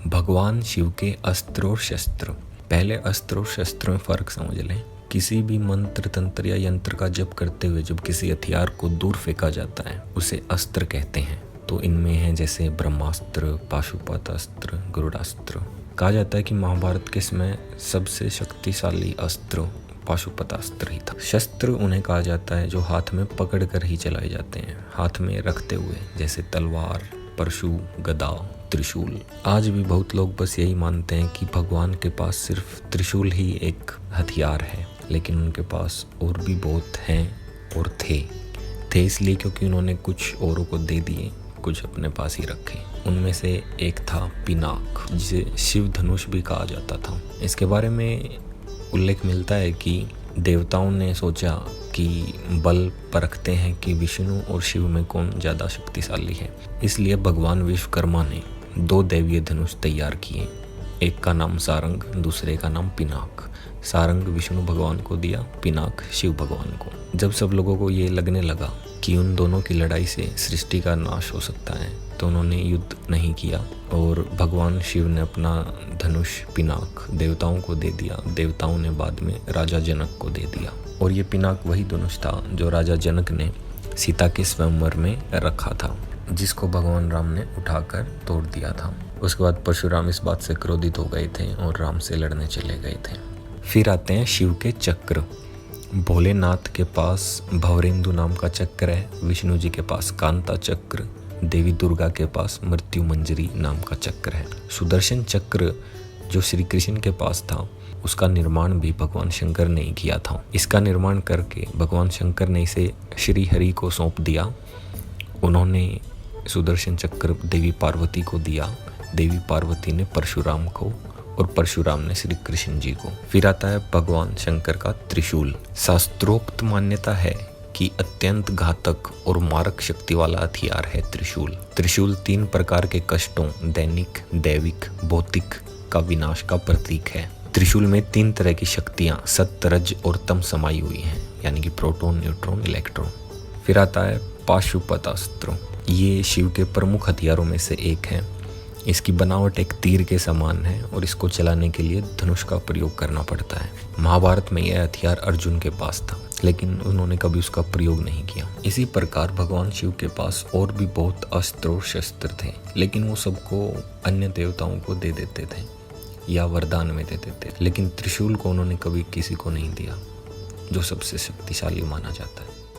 भगवान शिव के अस्त्र और शस्त्र। पहले अस्त्र और शस्त्र में फ़र्क समझ लें। किसी भी मंत्र तंत्र या यंत्र का जप करते हुए जब किसी हथियार को दूर फेंका जाता है उसे अस्त्र कहते हैं। तो इनमें है जैसे ब्रह्मास्त्र, पाशुपतास्त्र, गरुड़ास्त्र। कहा जाता है कि महाभारत के समय सबसे शक्तिशाली अस्त्र पाशुपतास्त्र ही था। शस्त्र उन्हें कहा जाता है जो हाथ में पकड़ कर ही चलाए जाते हैं, हाथ में रखते हुए, जैसे तलवार, परशु, गदा, त्रिशूल। आज भी बहुत लोग बस यही मानते हैं कि भगवान के पास सिर्फ त्रिशूल ही एक हथियार है, लेकिन उनके पास और भी बहुत हैं और थे इसलिए क्योंकि उन्होंने कुछ औरों को दे दिए, कुछ अपने पास ही रखे। उनमें से एक था पिनाक, जिसे शिव धनुष भी कहा जाता था। इसके बारे में उल्लेख मिलता है कि देवताओं ने सोचा कि बल परखते हैं कि विष्णु और शिव में कौन ज़्यादा शक्तिशाली है। इसलिए भगवान विश्वकर्मा ने 2 दैवीय धनुष तैयार किए। एक का नाम सारंग, दूसरे का नाम पिनाक। सारंग विष्णु भगवान को दिया, पिनाक शिव भगवान को। जब सब लोगों को ये लगने लगा कि उन दोनों की लड़ाई से सृष्टि का नाश हो सकता है, तो उन्होंने युद्ध नहीं किया और भगवान शिव ने अपना धनुष पिनाक देवताओं को दे दिया। देवताओं ने बाद में राजा जनक को दे दिया और ये पिनाक वही धनुष था जो राजा जनक ने सीता के स्वयंवर में रखा था, जिसको भगवान राम ने उठाकर तोड़ दिया था। उसके बाद परशुराम इस बात से क्रोधित हो गए थे और राम से लड़ने चले गए थे। फिर आते हैं शिव के चक्र। भोलेनाथ के पास भवरेंदु नाम का चक्र है, विष्णु जी के पास कांता चक्र, देवी दुर्गा के पास मृत्यु मंजरी नाम का चक्र है। सुदर्शन चक्र जो श्री कृष्ण के पास था, उसका निर्माण भी भगवान शंकर ने ही किया था। इसका निर्माण करके भगवान शंकर ने इसे श्री हरि को सौंप दिया। उन्होंने सुदर्शन चक्र देवी पार्वती को दिया, देवी पार्वती ने परशुराम को और परशुराम ने श्री कृष्ण जी को। फिर आता है भगवान शंकर का त्रिशूल। शास्त्रोक्त मान्यता है कि अत्यंत घातक और मारक शक्ति वाला हथियार है त्रिशूल। त्रिशूल 3 प्रकार के कष्टों, दैनिक, दैविक, भौतिक का विनाश का प्रतीक है। त्रिशूल में 3 तरह की शक्तियां सत्य, रज और तम समाई हुई हैं, यानी कि प्रोटॉन, न्यूट्रॉन, इलेक्ट्रॉन। फिर आता है पाशुपतास्त्र। ये शिव के प्रमुख हथियारों में से एक है। इसकी बनावट एक तीर के समान है और इसको चलाने के लिए धनुष का प्रयोग करना पड़ता है। महाभारत में यह हथियार अर्जुन के पास था, लेकिन उन्होंने कभी उसका प्रयोग नहीं किया। इसी प्रकार भगवान शिव के पास और भी बहुत अस्त्र और शस्त्र थे, लेकिन वो सबको अन्य देवताओं को दे देते थे या वरदान में दे देते थे, लेकिन त्रिशूल को उन्होंने कभी किसी को नहीं दिया, जो सबसे शक्तिशाली माना जाता है।